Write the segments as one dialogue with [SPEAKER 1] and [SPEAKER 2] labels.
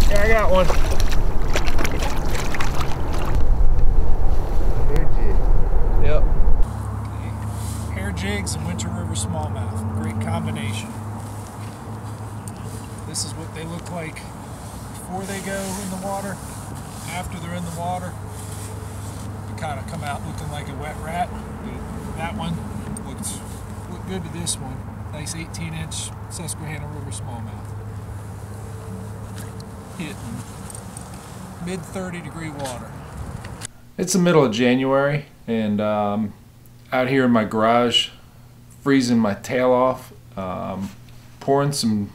[SPEAKER 1] Yeah, I got one.
[SPEAKER 2] Hair jig.
[SPEAKER 1] Yep. Okay. Hair jigs and Winter River smallmouth. Great combination. This is what they look like before they go in the water. After they're in the water, they kind of come out looking like a wet rat. But that one looked good to this one. Nice 18-inch Susquehanna River smallmouth. Hitting mid 30-degree water. It's the middle of January, and out here in my garage, freezing my tail off, pouring some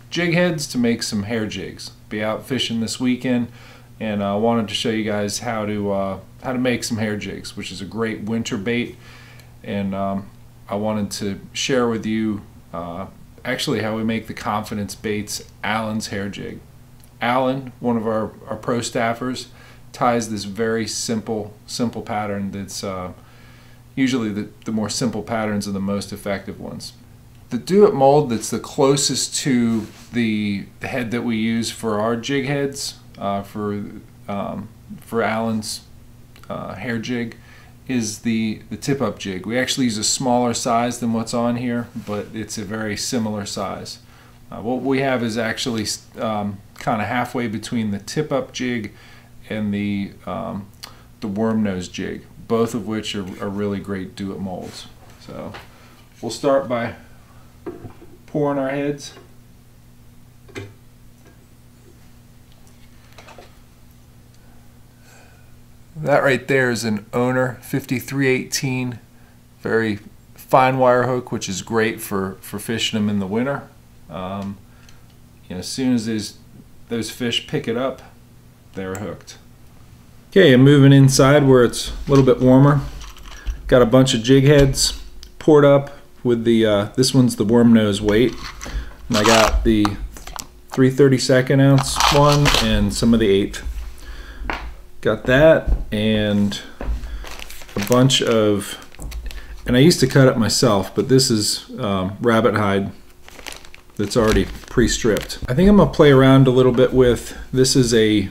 [SPEAKER 1] jig heads to make some hair jigs. Be out fishing this weekend, and I wanted to show you guys how to make some hair jigs, which is a great winter bait. And I wanted to share with you actually how we make the Confidence Baits Alan's hair jig. Alan, one of our pro staffers, ties this very simple pattern that's usually the more simple patterns are the most effective ones. The Do-It mold that's the closest to the head that we use for our jig heads for Alan's hair jig is the tip-up jig. We actually use a smaller size than what's on here, but it's a very similar size. What we have is actually kind of halfway between the tip-up jig and the worm nose jig, both of which are really great Do-It molds. So we'll start by pouring our heads. That right there is an Owner 5318, very fine wire hook, which is great for fishing them in the winter. You know, as soon as those fish pick it up, they're hooked. Okay, I'm moving inside where it's a little bit warmer. Got a bunch of jig heads poured up with the this one's the worm nose weight, and I got the 3/32 ounce one and some of the 1/8. Got that and a bunch of, and I used to cut it myself, but this is rabbit hide that's already pre-stripped. I think I'm gonna play around a little bit with, this is a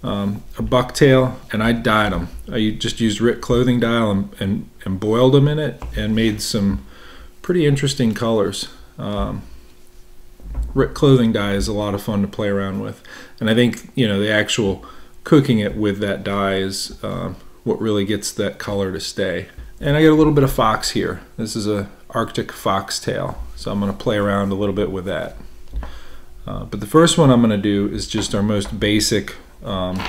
[SPEAKER 1] bucktail, and I dyed them. I just used Rick clothing dye and boiled them in it and made some pretty interesting colors. Rick clothing dye is a lot of fun to play around with, and I think, you know, the actual cooking it with that dye is what really gets that color to stay. And I got a little bit of fox here. This is a Arctic foxtail, so I'm going to play around a little bit with that. But the first one I'm going to do is just our most basic, and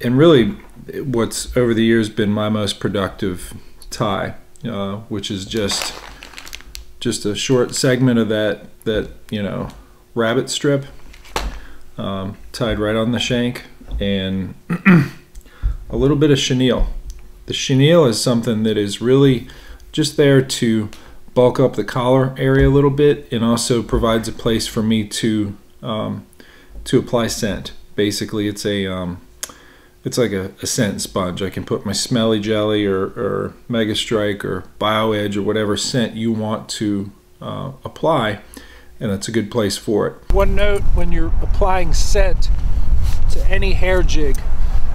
[SPEAKER 1] really what's over the years been my most productive tie, which is just a short segment of that you know, rabbit strip tied right on the shank, and a little bit of chenille. The chenille is something that is really just there to bulk up the collar area a little bit, and also provides a place for me to apply scent. Basically, it's like a scent sponge. I can put my smelly jelly or Mega Strike or Bio Edge or whatever scent you want to apply, and it's a good place for it. One note when you're applying scent to any hair jig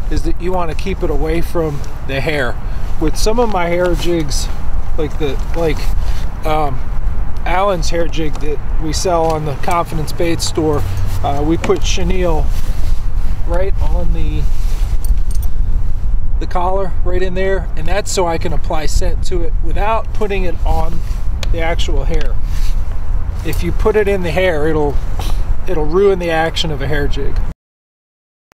[SPEAKER 1] is that you want to keep it away from the hair. With some of my hair jigs, like Alan's hair jig that we sell on the Confidence Baits store, we put chenille right on the collar, right in there, and that's so I can apply scent to it without putting it on the actual hair. If you put it in the hair, it'll ruin the action of a hair jig.